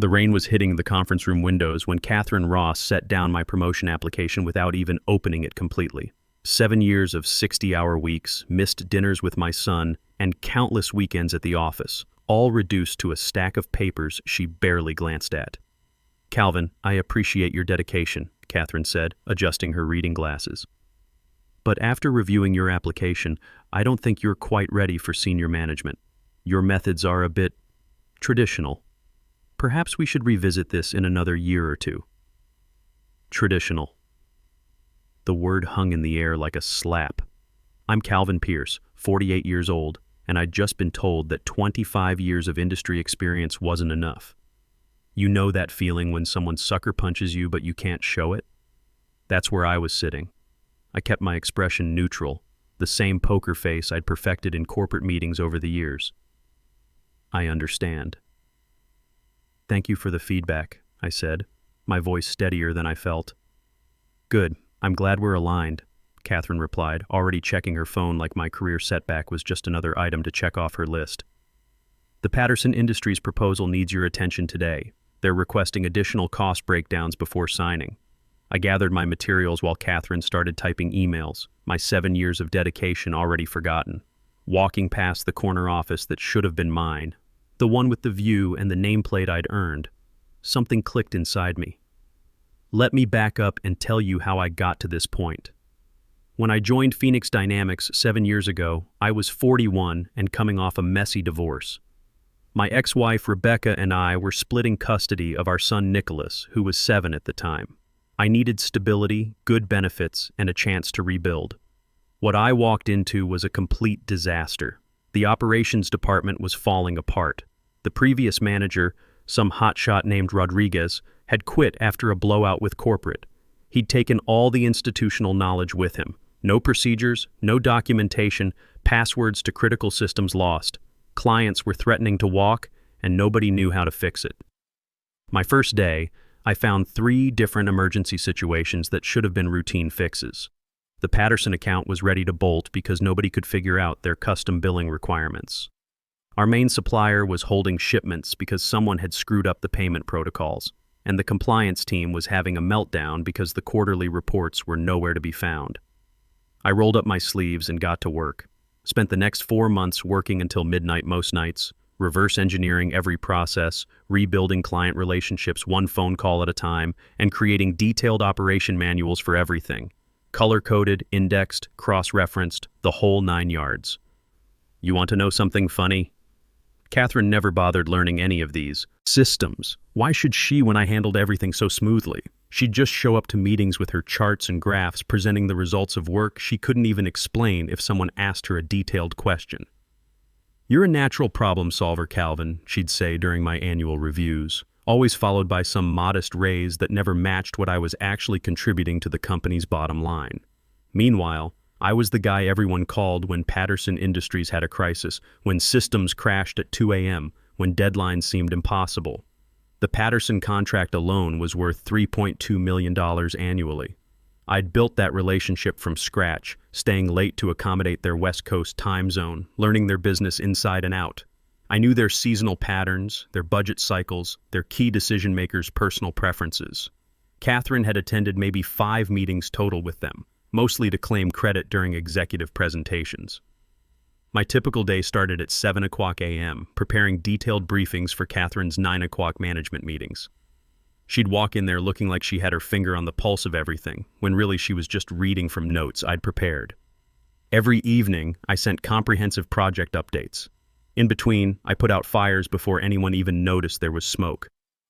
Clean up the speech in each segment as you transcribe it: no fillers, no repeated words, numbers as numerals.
The rain was hitting the conference room windows when Catherine Ross set down my promotion application without even opening it completely. 7 years of 60-hour weeks, missed dinners with my son, and countless weekends at the office, all reduced to a stack of papers she barely glanced at. "Calvin, I appreciate your dedication," Catherine said, adjusting her reading glasses. "But after reviewing your application, I don't think you're quite ready for senior management. Your methods are a bit traditional. Perhaps we should revisit this in another year or two." Traditional. The word hung in the air like a slap. I'm Calvin Pierce, 48 years old, and I'd just been told that 25 years of industry experience wasn't enough. You know that feeling when someone sucker punches you but you can't show it? That's where I was sitting. I kept my expression neutral, the same poker face I'd perfected in corporate meetings over the years. "I understand." "Thank you for the feedback," I said, my voice steadier than I felt. "Good. I'm glad we're aligned," Catherine replied, already checking her phone like my career setback was just another item to check off her list. "The Patterson Industries proposal needs your attention today. They're requesting additional cost breakdowns before signing." I gathered my materials while Catherine started typing emails, my 7 years of dedication already forgotten. Walking past the corner office that should have been mine, the one with the view and the nameplate I'd earned, something clicked inside me. Let me back up and tell you how I got to this point. When I joined Phoenix Dynamics 7 years ago, I was 41 and coming off a messy divorce. My ex-wife Rebecca and I were splitting custody of our son Nicholas, who was 7 at the time. I needed stability, good benefits, and a chance to rebuild. What I walked into was a complete disaster. The operations department was falling apart. The previous manager, some hotshot named Rodriguez, had quit after a blowout with corporate. He'd taken all the institutional knowledge with him. No procedures, no documentation, passwords to critical systems lost. Clients were threatening to walk, and nobody knew how to fix it. My first day, I found 3 different emergency situations that should have been routine fixes. The Patterson account was ready to bolt because nobody could figure out their custom billing requirements. Our main supplier was holding shipments because someone had screwed up the payment protocols, and the compliance team was having a meltdown because the quarterly reports were nowhere to be found. I rolled up my sleeves and got to work. Spent the next 4 months working until midnight most nights, reverse engineering every process, rebuilding client relationships one phone call at a time, and creating detailed operation manuals for everything. Color-coded, indexed, cross-referenced, the whole 9 yards. You want to know something funny? Catherine never bothered learning any of these systems. Why should she when I handled everything so smoothly? She'd just show up to meetings with her charts and graphs presenting the results of work she couldn't even explain if someone asked her a detailed question. "You're a natural problem solver, Calvin," she'd say during my annual reviews, always followed by some modest raise that never matched what I was actually contributing to the company's bottom line. Meanwhile, I was the guy everyone called when Patterson Industries had a crisis, when systems crashed at 2 a.m., when deadlines seemed impossible. The Patterson contract alone was worth $3.2 million annually. I'd built that relationship from scratch, staying late to accommodate their West Coast time zone, learning their business inside and out. I knew their seasonal patterns, their budget cycles, their key decision-makers' personal preferences. Catherine had attended maybe 5 meetings total with them, mostly to claim credit during executive presentations. My typical day started at 7 o'clock a.m., preparing detailed briefings for Catherine's 9 o'clock management meetings. She'd walk in there looking like she had her finger on the pulse of everything, when really she was just reading from notes I'd prepared. Every evening, I sent comprehensive project updates. In between, I put out fires before anyone even noticed there was smoke.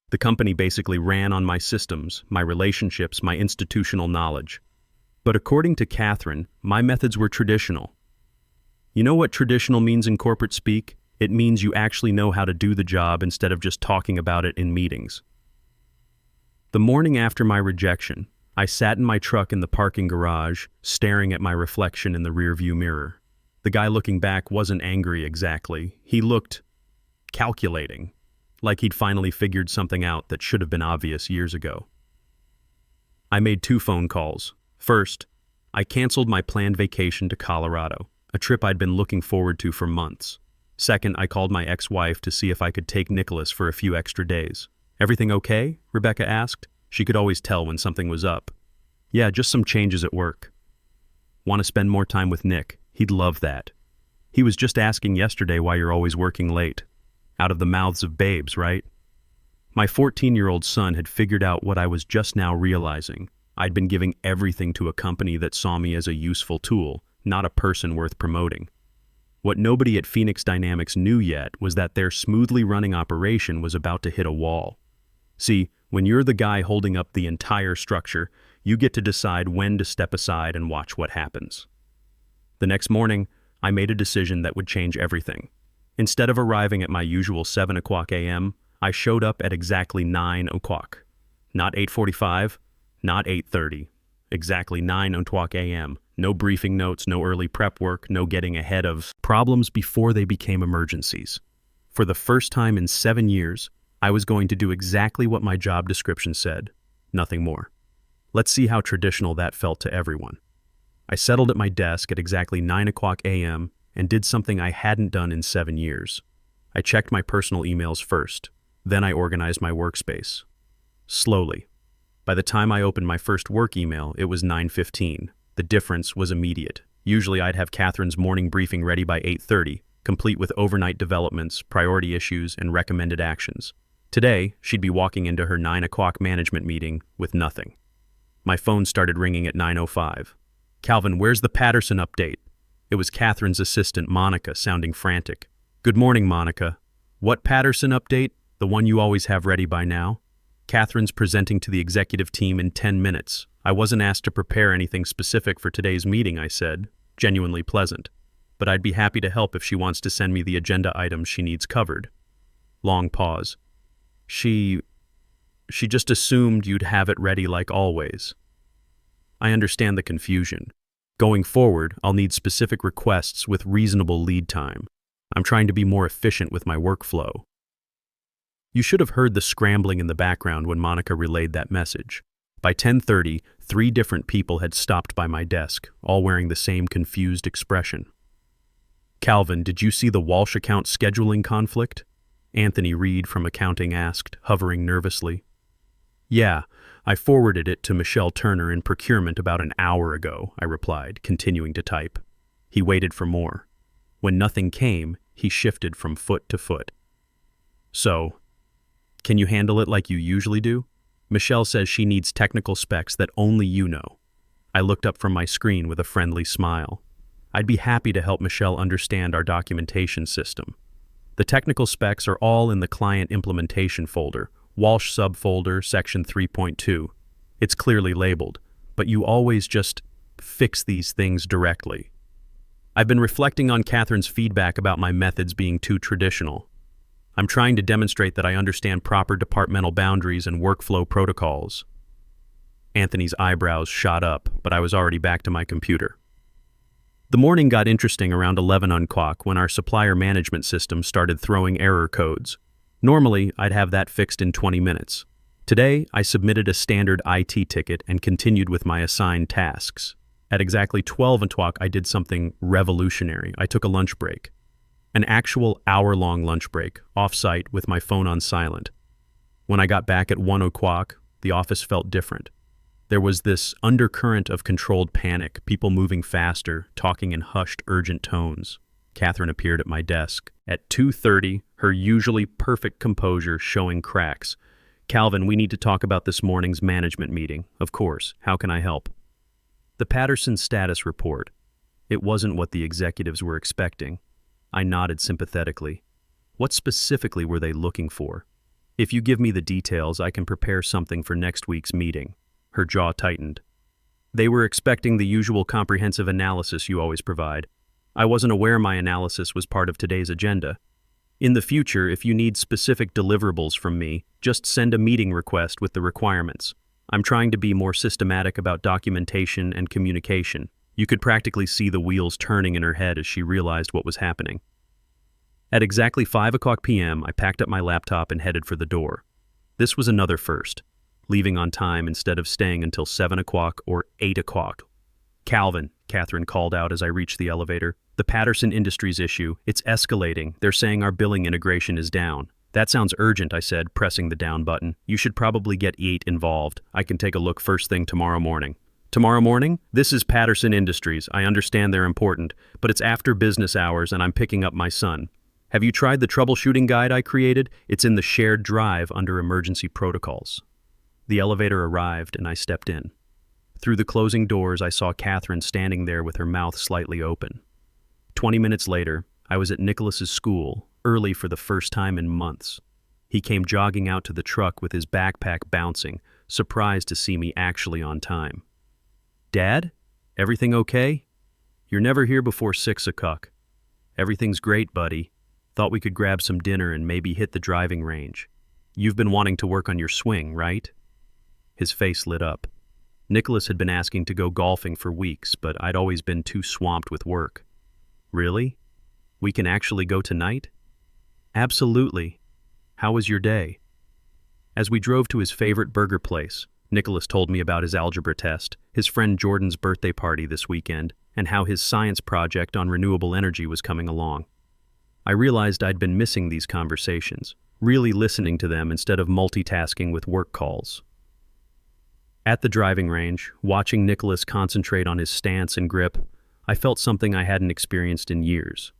The company basically ran on my systems, my relationships, my institutional knowledge. But according to Catherine, my methods were traditional. You know what traditional means in corporate speak? It means you actually know how to do the job instead of just talking about it in meetings. The morning after my rejection, I sat in my truck in the parking garage, staring at my reflection in the rearview mirror. The guy looking back wasn't angry exactly. He looked calculating, like he'd finally figured something out that should have been obvious years ago. I made 2 phone calls. First, I canceled my planned vacation to Colorado, a trip I'd been looking forward to for months. Second, I called my ex-wife to see if I could take Nicholas for a few extra days. "Everything okay?" Rebecca asked. She could always tell when something was up. "Yeah, just some changes at work." "Want to spend more time with Nick? He'd love that." "He was just asking yesterday why you're always working late." "Out of the mouths of babes, right?" My 14-year-old son had figured out what I was just now realizing. I'd been giving everything to a company that saw me as a useful tool, not a person worth promoting. What nobody at Phoenix Dynamics knew yet was that their smoothly running operation was about to hit a wall. See, when you're the guy holding up the entire structure, you get to decide when to step aside and watch what happens. The next morning, I made a decision that would change everything. Instead of arriving at my usual 7 o'clock a.m., I showed up at exactly 9 o'clock. Not 8:45, not 8:30. Exactly 9 o'clock a.m. No briefing notes, no early prep work, no getting ahead of problems before they became emergencies. For the first time in 7 years, I was going to do exactly what my job description said, nothing more. Let's see how traditional that felt to everyone. I settled at my desk at exactly 9 o'clock a.m. and did something I hadn't done in 7 years. I checked my personal emails first. Then I organized my workspace. Slowly. By the time I opened my first work email, it was 9:15. The difference was immediate. Usually I'd have Catherine's morning briefing ready by 8:30, complete with overnight developments, priority issues, and recommended actions. Today, she'd be walking into her 9 o'clock management meeting with nothing. My phone started ringing at 9:05. "Calvin, where's the Patterson update?" It was Catherine's assistant, Monica, sounding frantic. "Good morning, Monica. What Patterson update? The one you always have ready by now?" "Catherine's presenting to the executive team in 10 minutes. I wasn't asked to prepare anything specific for today's meeting," I said, genuinely pleasant. "But I'd be happy to help if she wants to send me the agenda items she needs covered." Long pause. She just assumed you'd have it ready like always." "I understand the confusion. Going forward, I'll need specific requests with reasonable lead time. I'm trying to be more efficient with my workflow." You should have heard the scrambling in the background when Monica relayed that message. By 10:30, 3 different people had stopped by my desk, all wearing the same confused expression. "Calvin, did you see the Walsh account scheduling conflict?" Anthony Reed from accounting asked, hovering nervously. "Yeah, I forwarded it to Michelle Turner in procurement about an hour ago," I replied, continuing to type. He waited for more. When nothing came, he shifted from foot to foot. "So, can you handle it like you usually do? Michelle says she needs technical specs that only you know." I looked up from my screen with a friendly smile. I'd be happy to help Michelle understand our documentation system. The technical specs are all in the client implementation folder, Walsh subfolder, section 3.2. It's clearly labeled, but you always just fix these things directly. I've been reflecting on Catherine's feedback about my methods being too traditional. I'm trying to demonstrate that I understand proper departmental boundaries and workflow protocols. Anthony's eyebrows shot up, but I was already back to my computer. The morning got interesting around 11 o'clock when our supplier management system started throwing error codes. Normally, I'd have that fixed in 20 minutes. Today, I submitted a standard IT ticket and continued with my assigned tasks. At exactly 12 o'clock, I did something revolutionary. I took a lunch break. An actual hour-long lunch break, off-site with my phone on silent. When I got back at 1 o'clock, the office felt different. There was this undercurrent of controlled panic, people moving faster, talking in hushed, urgent tones. Catherine appeared at my desk. At 2:30, her usually perfect composure showing cracks. "Calvin, we need to talk about this morning's management meeting." "Of course. How can I help?" "The Patterson status report. It wasn't what the executives were expecting." I nodded sympathetically. "What specifically were they looking for?" "If you give me the details, I can prepare something for next week's meeting." Her jaw tightened. "They were expecting the usual comprehensive analysis you always provide. I wasn't aware my analysis was part of today's agenda. In the future, if you need specific deliverables from me, just send a meeting request with the requirements. I'm trying to be more systematic about documentation and communication." You could practically see the wheels turning in her head as she realized what was happening. At exactly 5 o'clock p.m., I packed up my laptop and headed for the door. This was another first, leaving on time instead of staying until 7 o'clock or 8 o'clock. "Calvin," Catherine called out as I reached the elevator, "the Patterson Industries issue, it's escalating. They're saying our billing integration is down." That sounds urgent, I said, pressing the down button. You should probably get EAT involved. I can take a look first thing tomorrow morning. Tomorrow morning? This is Patterson Industries. I understand they're important, but it's after business hours and I'm picking up my son. Have you tried the troubleshooting guide I created? It's in the shared drive under emergency protocols. The elevator arrived and I stepped in. Through the closing doors, I saw Catherine standing there with her mouth slightly open. 20 minutes later, I was at Nicholas's school, early for the first time in months. He came jogging out to the truck with his backpack bouncing, surprised to see me actually on time. Dad? Everything okay? You're never here before 6 o'clock. Everything's great, buddy. Thought we could grab some dinner and maybe hit the driving range. You've been wanting to work on your swing, right? His face lit up. Nicholas had been asking to go golfing for weeks, but I'd always been too swamped with work. Really? We can actually go tonight? Absolutely. How was your day? As we drove to his favorite burger place, Nicholas told me about his algebra test, his friend Jordan's birthday party this weekend, and how his science project on renewable energy was coming along. I realized I'd been missing these conversations, really listening to them instead of multitasking with work calls. At the driving range, watching Nicholas concentrate on his stance and grip, I felt something I hadn't experienced in years,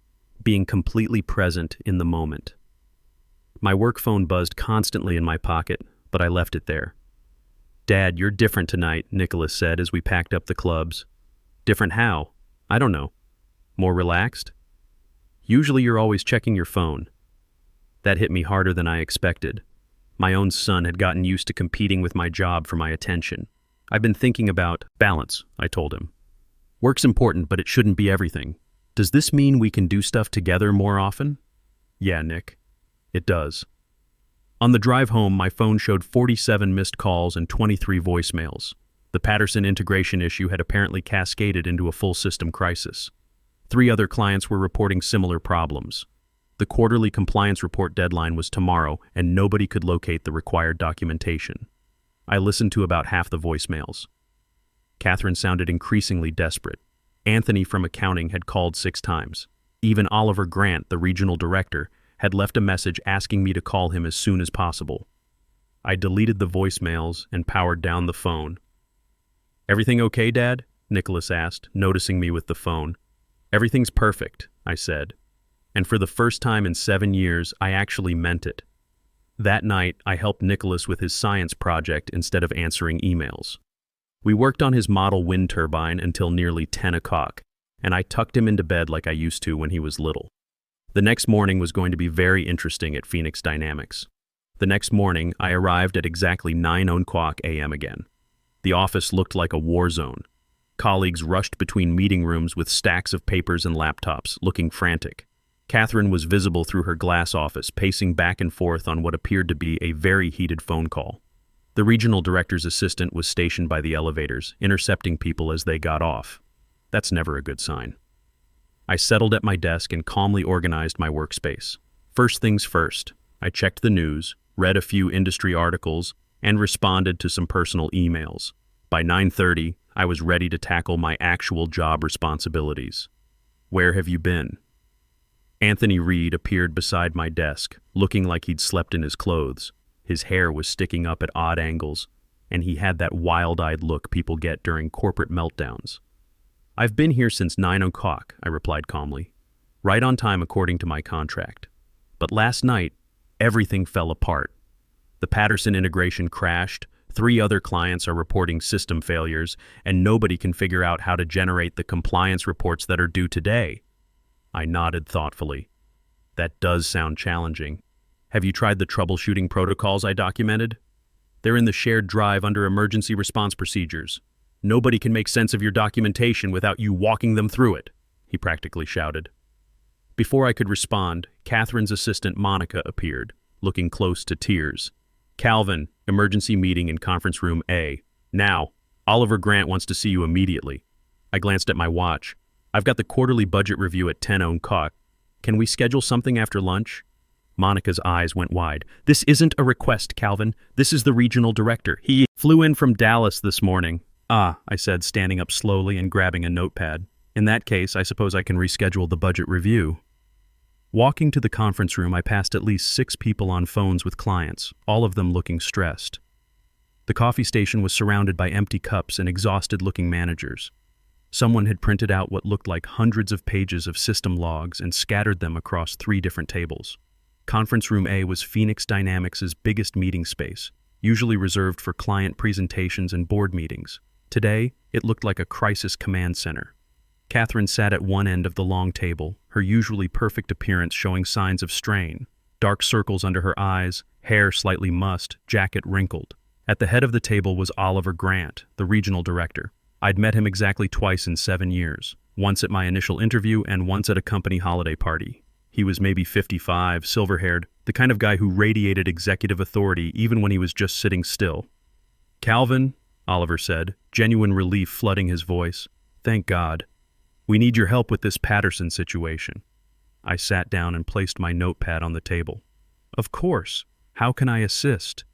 being completely present in the moment. My work phone buzzed constantly in my pocket, but I left it there. Dad, you're different tonight, Nicholas said as we packed up the clubs. Different how? I don't know. More relaxed? Usually you're always checking your phone. That hit me harder than I expected. My own son had gotten used to competing with my job for my attention. I've been thinking about balance, I told him. Work's important, but it shouldn't be everything. Does this mean we can do stuff together more often? Yeah, Nick. It does. On the drive home, my phone showed 47 missed calls and 23 voicemails. The Patterson integration issue had apparently cascaded into a full system crisis. 3 other clients were reporting similar problems. The quarterly compliance report deadline was tomorrow, and nobody could locate the required documentation. I listened to about half the voicemails. Catherine sounded increasingly desperate. Anthony from accounting had called 6 times. Even Oliver Grant, the regional director, had left a message asking me to call him as soon as possible. I deleted the voicemails and powered down the phone. Everything okay, Dad? Nicholas asked, noticing me with the phone. Everything's perfect, I said. And for the first time in 7 years, I actually meant it. That night, I helped Nicholas with his science project instead of answering emails. We worked on his model wind turbine until nearly 10 o'clock, and I tucked him into bed like I used to when he was little. The next morning was going to be very interesting at Phoenix Dynamics. The next morning, I arrived at exactly 9 o'clock a.m. again. The office looked like a war zone. Colleagues rushed between meeting rooms with stacks of papers and laptops, looking frantic. Catherine was visible through her glass office, pacing back and forth on what appeared to be a very heated phone call. The regional director's assistant was stationed by the elevators, intercepting people as they got off. That's never a good sign. I settled at my desk and calmly organized my workspace. First things first, I checked the news, read a few industry articles, and responded to some personal emails. By 9:30, I was ready to tackle my actual job responsibilities. Where have you been? Anthony Reed appeared beside my desk, looking like he'd slept in his clothes. His hair was sticking up at odd angles, and he had that wild-eyed look people get during corporate meltdowns. I've been here since 9 o'clock, I replied calmly. Right on time according to my contract. But last night, everything fell apart. The Patterson integration crashed, 3 other clients are reporting system failures, and nobody can figure out how to generate the compliance reports that are due today. I nodded thoughtfully. That does sound challenging. Have you tried the troubleshooting protocols I documented? They're in the shared drive under emergency response procedures. Nobody can make sense of your documentation without you walking them through it, he practically shouted. Before I could respond, Catherine's assistant Monica appeared, looking close to tears. Calvin, emergency meeting in conference room A. Now, Oliver Grant wants to see you immediately. I glanced at my watch. I've got the quarterly budget review at 10 o'clock. Can we schedule something after lunch? Monica's eyes went wide. This isn't a request, Calvin. This is the regional director. He flew in from Dallas this morning. Ah, I said, standing up slowly and grabbing a notepad. In that case, I suppose I can reschedule the budget review. Walking to the conference room, I passed at least 6 people on phones with clients, all of them looking stressed. The coffee station was surrounded by empty cups and exhausted-looking managers. Someone had printed out what looked like hundreds of pages of system logs and scattered them across 3 different tables. Conference Room A was Phoenix Dynamics' biggest meeting space, usually reserved for client presentations and board meetings. Today, it looked like a crisis command center. Catherine sat at one end of the long table, her usually perfect appearance showing signs of strain. Dark circles under her eyes, hair slightly mussed, jacket wrinkled. At the head of the table was Oliver Grant, the regional director. I'd met him exactly twice in 7 years, once at my initial interview and once at a company holiday party. He was maybe 55, silver-haired, the kind of guy who radiated executive authority even when he was just sitting still. "Calvin," Oliver said, genuine relief flooding his voice. "Thank God. We need your help with this Patterson situation." I sat down and placed my notepad on the table. "Of course. How can I assist?"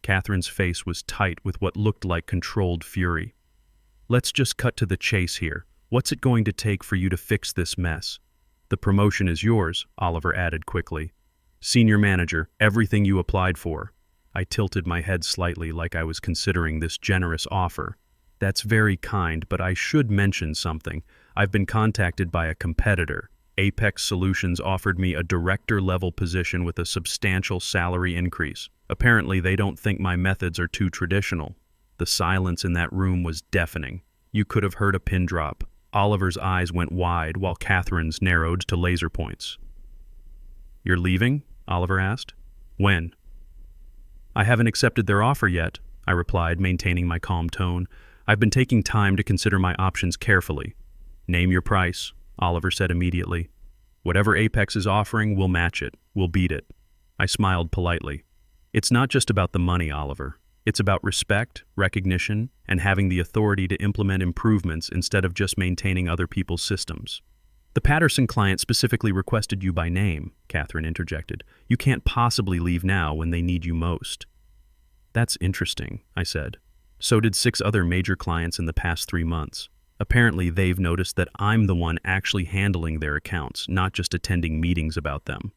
Catherine's face was tight with what looked like controlled fury. "Let's just cut to the chase here. What's it going to take for you to fix this mess?" "The promotion is yours," Oliver added quickly. "Senior manager, everything you applied for." I tilted my head slightly like I was considering this generous offer. "That's very kind, but I should mention something. I've been contacted by a competitor. Apex Solutions offered me a director-level position with a substantial salary increase. Apparently, they don't think my methods are too traditional." The silence in that room was deafening. You could have heard a pin drop. Oliver's eyes went wide while Catherine's narrowed to laser points. "You're leaving?" Oliver asked. "When?" "I haven't accepted their offer yet," I replied, maintaining my calm tone. "I've been taking time to consider my options carefully." "Name your price," Oliver said immediately. "Whatever Apex is offering, we'll match it. We'll beat it." I smiled politely. "It's not just about the money, Oliver. It's about respect, recognition, and having the authority to implement improvements instead of just maintaining other people's systems." "The Patterson client specifically requested you by name," Catherine interjected. "You can't possibly leave now when they need you most." "That's interesting," I said. "So did 6 other major clients in the past 3 months. Apparently, they've noticed that I'm the one actually handling their accounts, not just attending meetings about them."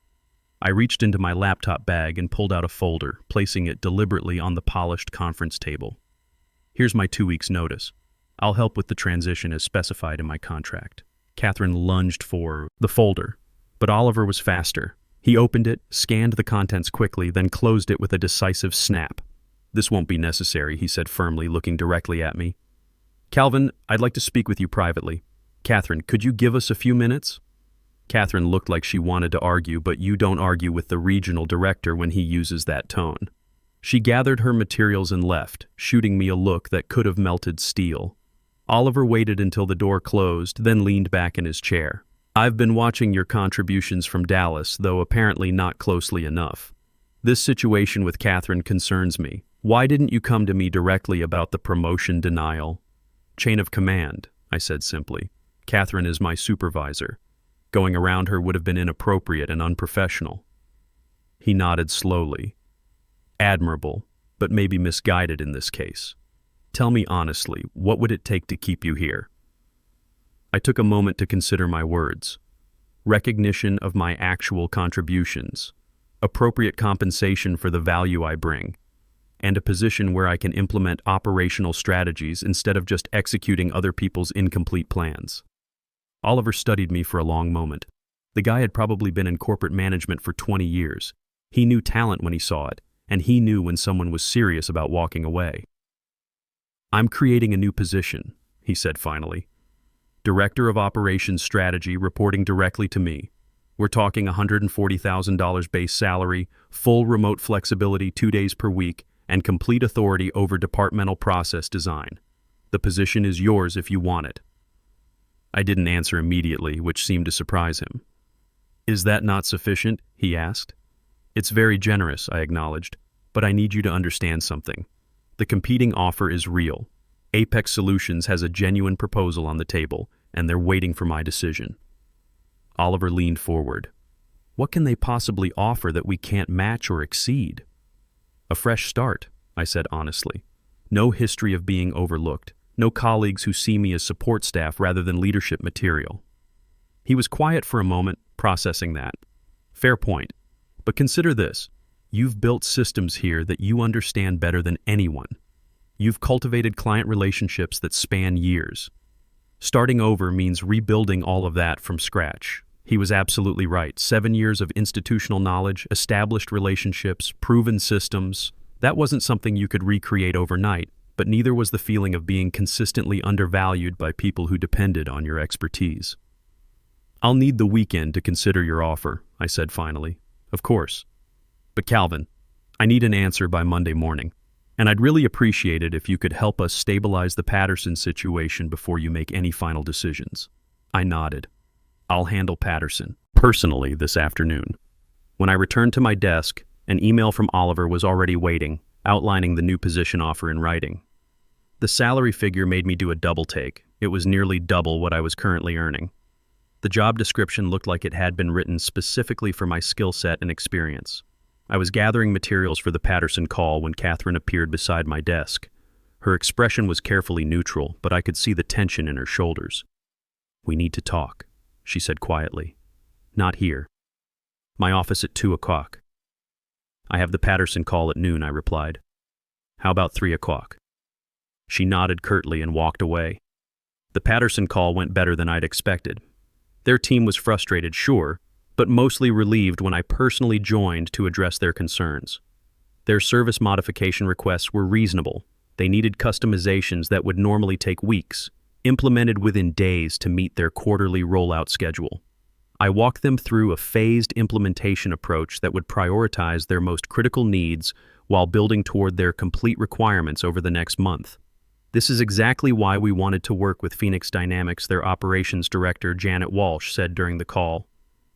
I reached into my laptop bag and pulled out a folder, placing it deliberately on the polished conference table. "Here's my 2 weeks' notice. I'll help with the transition as specified in my contract." Catherine lunged for the folder, but Oliver was faster. He opened it, scanned the contents quickly, then closed it with a decisive snap. "This won't be necessary," he said firmly, looking directly at me. "Calvin, I'd like to speak with you privately. Catherine, could you give us a few minutes?" Catherine looked like she wanted to argue, but you don't argue with the regional director when he uses that tone. She gathered her materials and left, shooting me a look that could have melted steel. Oliver waited until the door closed, then leaned back in his chair. "I've been watching your contributions from Dallas, though apparently not closely enough. This situation with Catherine concerns me. Why didn't you come to me directly about the promotion denial?" "Chain of command," I said simply. "Catherine is my supervisor. Going around her would have been inappropriate and unprofessional." He nodded slowly. "Admirable, but maybe misguided in this case. Tell me honestly, what would it take to keep you here?" I took a moment to consider my words. Recognition of my actual contributions, appropriate compensation for the value I bring, and a position where I can implement operational strategies instead of just executing other people's incomplete plans. Oliver studied me for a long moment. The guy had probably been in corporate management for 20 years. He knew talent when he saw it, and he knew when someone was serious about walking away. "I'm creating a new position," he said finally. "Director of Operations Strategy reporting directly to me. We're talking $140,000 base salary, full remote flexibility 2 days per week, and complete authority over departmental process design. The position is yours if you want it." I didn't answer immediately, which seemed to surprise him. "Is that not sufficient?" he asked. "It's very generous," I acknowledged, "but I need you to understand something. The competing offer is real. Apex Solutions has a genuine proposal on the table, and they're waiting for my decision." Oliver leaned forward. "What can they possibly offer that we can't match or exceed?" "A fresh start," I said honestly. "No history of being overlooked. No colleagues who see me as support staff rather than leadership material." He was quiet for a moment, processing that. Fair point. But consider this. You've built systems here that you understand better than anyone. You've cultivated client relationships that span years. Starting over means rebuilding all of that from scratch. He was absolutely right. 7 years of institutional knowledge, established relationships, proven systems. That wasn't something you could recreate overnight, but neither was the feeling of being consistently undervalued by people who depended on your expertise. "I'll need the weekend to consider your offer," I said finally. "Of course. But Calvin, I need an answer by Monday morning, and I'd really appreciate it if you could help us stabilize the Patterson situation before you make any final decisions." I nodded. "I'll handle Patterson personally this afternoon." When I returned to my desk, an email from Oliver was already waiting, outlining the new position offer in writing. The salary figure made me do a double take. It was nearly double what I was currently earning. The job description looked like it had been written specifically for my skill set and experience. I was gathering materials for the Patterson call when Catherine appeared beside my desk. Her expression was carefully neutral, but I could see the tension in her shoulders. "We need to talk," she said quietly. "Not here. My office at 2 o'clock. "I have the Patterson call at noon," I replied. "How about 3 o'clock? She nodded curtly and walked away. The Patterson call went better than I'd expected. Their team was frustrated, sure, but mostly relieved when I personally joined to address their concerns. Their service modification requests were reasonable. They needed customizations that would normally take weeks, implemented within days to meet their quarterly rollout schedule. I walked them through a phased implementation approach that would prioritize their most critical needs while building toward their complete requirements over the next month. This is exactly why we wanted to work with Phoenix Dynamics, their operations director, Janet Walsh, said during the call.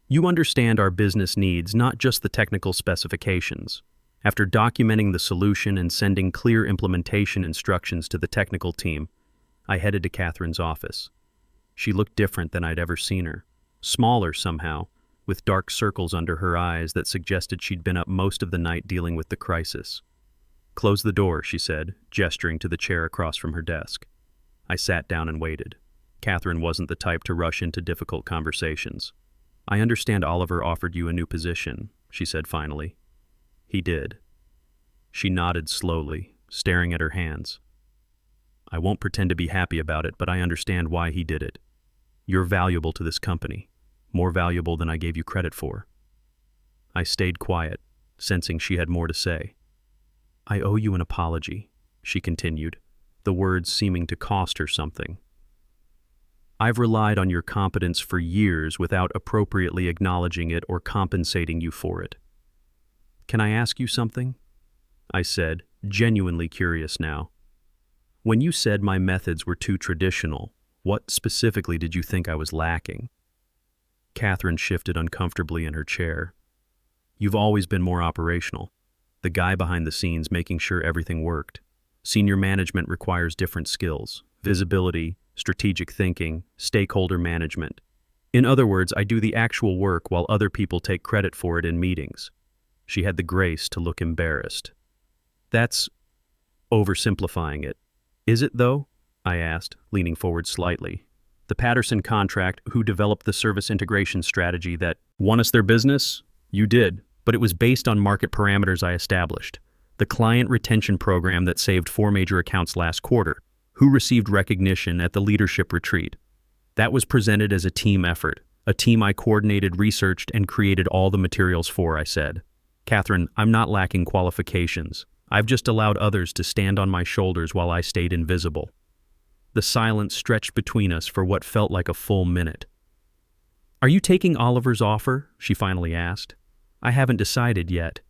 "You understand our business needs, not just the technical specifications." After documenting the solution and sending clear implementation instructions to the technical team, I headed to Catherine's office. She looked different than I'd ever seen her. Smaller somehow, with dark circles under her eyes that suggested she'd been up most of the night dealing with the crisis. "Close the door," she said, gesturing to the chair across from her desk. I sat down and waited. Catherine wasn't the type to rush into difficult conversations. "I understand Oliver offered you a new position," she said finally. "He did." She nodded slowly, staring at her hands. "I won't pretend to be happy about it, but I understand why he did it. You're valuable to this company, more valuable than I gave you credit for." I stayed quiet, sensing she had more to say. "I owe you an apology," she continued, the words seeming to cost her something. "I've relied on your competence for years without appropriately acknowledging it or compensating you for it. Can I ask you something?" I said, genuinely curious now. "When you said my methods were too traditional, what specifically did you think I was lacking?" Catherine shifted uncomfortably in her chair. "You've always been more operational. The guy behind the scenes making sure everything worked. Senior management requires different skills: visibility, strategic thinking, stakeholder management. In other words, I do the actual work while other people take credit for it in meetings." She had the grace to look embarrassed. "That's oversimplifying it. Is it, though?" I asked, leaning forward slightly. "The Patterson contract, who developed the service integration strategy that won us their business? You did, but it was based on market parameters I established. The client retention program that saved 4 major accounts last quarter, who received recognition at the leadership retreat. That was presented as a team effort, a team I coordinated, researched, and created all the materials for," I said. "Catherine, I'm not lacking qualifications. I've just allowed others to stand on my shoulders while I stayed invisible." The silence stretched between us for what felt like a full minute. "Are you taking Oliver's offer?" she finally asked. "I haven't decided yet.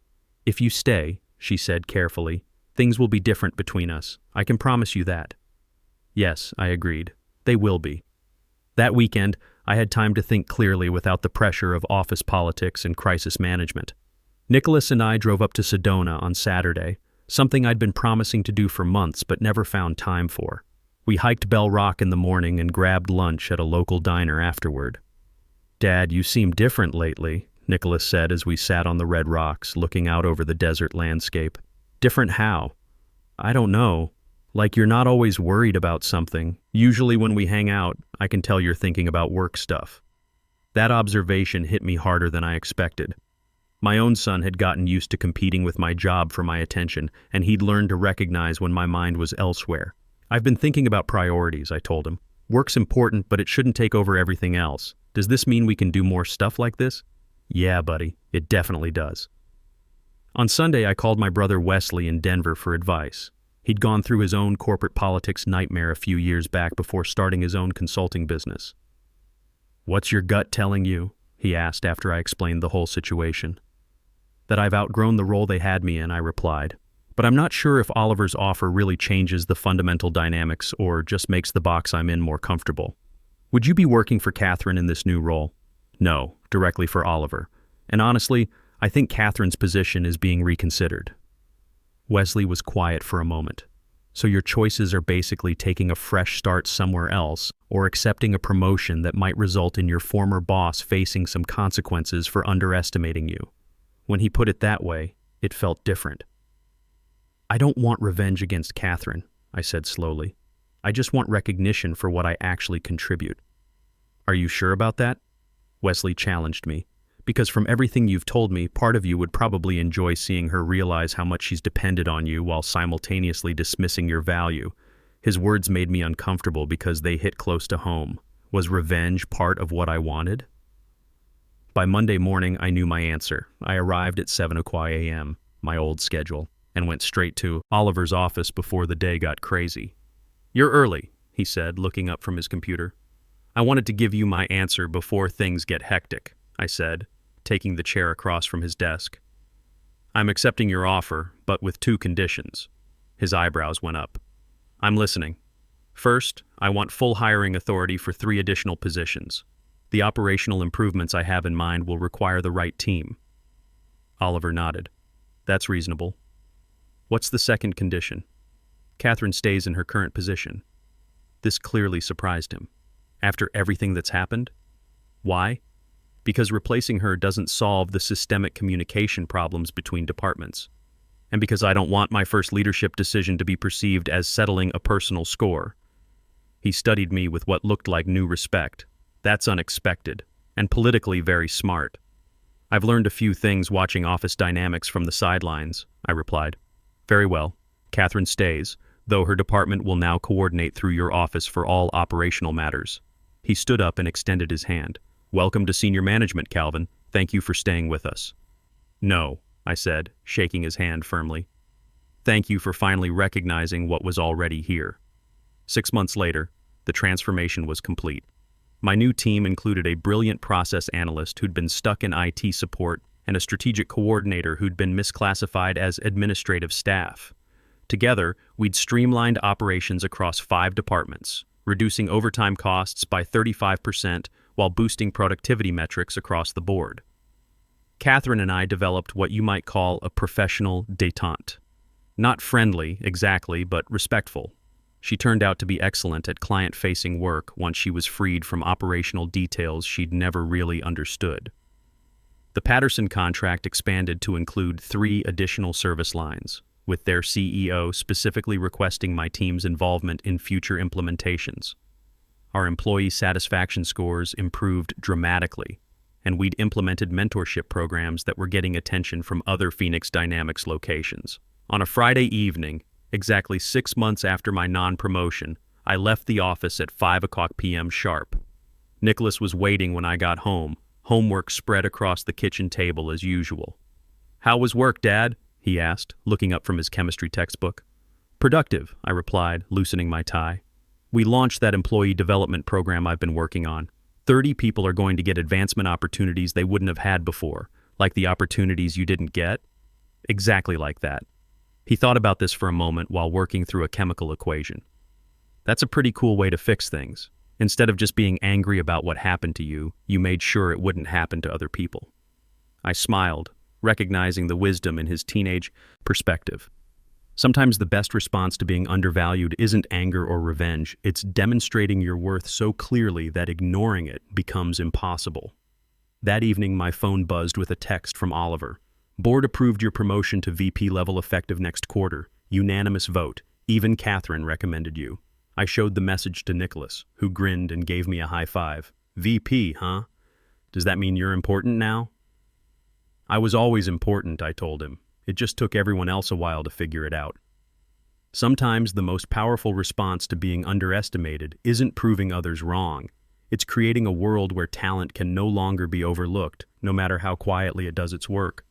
If you stay," she said carefully, "things will be different between us. I can promise you that." "Yes," I agreed. "They will be." That weekend, I had time to think clearly without the pressure of office politics and crisis management. Nicholas and I drove up to Sedona on Saturday, something I'd been promising to do for months but never found time for. We hiked Bell Rock in the morning and grabbed lunch at a local diner afterward. "Dad, you seem different lately," Nicholas said as we sat on the red rocks looking out over the desert landscape. "Different how?" "I don't know. Like you're not always worried about something. Usually when we hang out, I can tell you're thinking about work stuff." That observation hit me harder than I expected. My own son had gotten used to competing with my job for my attention, and he'd learned to recognize when my mind was elsewhere. I've been thinking about priorities, I told him. Work's important, but it shouldn't take over everything else. Does this mean we can do more stuff like this? Yeah, buddy, it definitely does. On Sunday, I called my brother Wesley in Denver for advice. He'd gone through his own corporate politics nightmare a few years back before starting his own consulting business. "What's your gut telling you?" he asked after I explained the whole situation. "That I've outgrown the role they had me in," I replied. "But I'm not sure if Oliver's offer really changes the fundamental dynamics or just makes the box I'm in more comfortable. Would you be working for Catherine in this new role?" "No, directly for Oliver. And honestly, I think Catherine's position is being reconsidered." Wesley was quiet for a moment. "So your choices are basically taking a fresh start somewhere else or accepting a promotion that might result in your former boss facing some consequences for underestimating you." When he put it that way, it felt different. "I don't want revenge against Catherine," I said slowly. "I just want recognition for what I actually contribute." "Are you sure about that?" Wesley challenged me. "Because from everything you've told me, part of you would probably enjoy seeing her realize how much she's depended on you while simultaneously dismissing your value." His words made me uncomfortable because they hit close to home. Was revenge part of what I wanted? By Monday morning, I knew my answer. I arrived at 7:00 a.m., my old schedule, and went straight to Oliver's office before the day got crazy. "You're early," he said, looking up from his computer. "I wanted to give you my answer before things get hectic," I said, taking the chair across from his desk. "I'm accepting your offer, but with 2 conditions. His eyebrows went up. "I'm listening. First, I want full hiring authority for 3 additional positions. The operational improvements I have in mind will require the right team." Oliver nodded. "That's reasonable." "What's the second condition?" "Catherine stays in her current position." This clearly surprised him. "After everything that's happened?" "Why?" "Because replacing her doesn't solve the systemic communication problems between departments. And because I don't want my first leadership decision to be perceived as settling a personal score." He studied me with what looked like new respect. "That's unexpected, and politically very smart." "I've learned a few things watching office dynamics from the sidelines," I replied. "Very well. Catherine stays, though her department will now coordinate through your office for all operational matters." He stood up and extended his hand. "Welcome to senior management, Calvin. Thank you for staying with us." "No," I said, shaking his hand firmly. "Thank you for finally recognizing what was already here." 6 months later, the transformation was complete. My new team included a brilliant process analyst who'd been stuck in IT support and a strategic coordinator who'd been misclassified as administrative staff. Together, we'd streamlined operations across 5 departments, reducing overtime costs by 35% while boosting productivity metrics across the board. Catherine and I developed what you might call a professional détente. Not friendly, exactly, but respectful. She turned out to be excellent at client-facing work once she was freed from operational details she'd never really understood. The Patterson contract expanded to include 3 additional service lines, with their CEO specifically requesting my team's involvement in future implementations. Our employee satisfaction scores improved dramatically, and we'd implemented mentorship programs that were getting attention from other Phoenix Dynamics locations. On a Friday evening, exactly 6 months after my non-promotion, I left the office at 5:00 p.m. sharp. Nicholas was waiting when I got home, homework spread across the kitchen table as usual. "How was work, Dad?" he asked, looking up from his chemistry textbook. "Productive," I replied, loosening my tie. "We launched that employee development program I've been working on. 30 people are going to get advancement opportunities they wouldn't have had before, like the opportunities you didn't get." Exactly like that. He thought about this for a moment while working through a chemical equation. "That's a pretty cool way to fix things. Instead of just being angry about what happened to you, you made sure it wouldn't happen to other people." I smiled, recognizing the wisdom in his teenage perspective. Sometimes the best response to being undervalued isn't anger or revenge, it's demonstrating your worth so clearly that ignoring it becomes impossible. That evening, my phone buzzed with a text from Oliver. "Board approved your promotion to VP level effective next quarter. Unanimous vote. Even Catherine recommended you." I showed the message to Nicholas, who grinned and gave me a high five. "VP, huh? Does that mean you're important now?" I was always important, I told him. It just took everyone else a while to figure it out. Sometimes the most powerful response to being underestimated isn't proving others wrong. It's creating a world where talent can no longer be overlooked, no matter how quietly it does its work.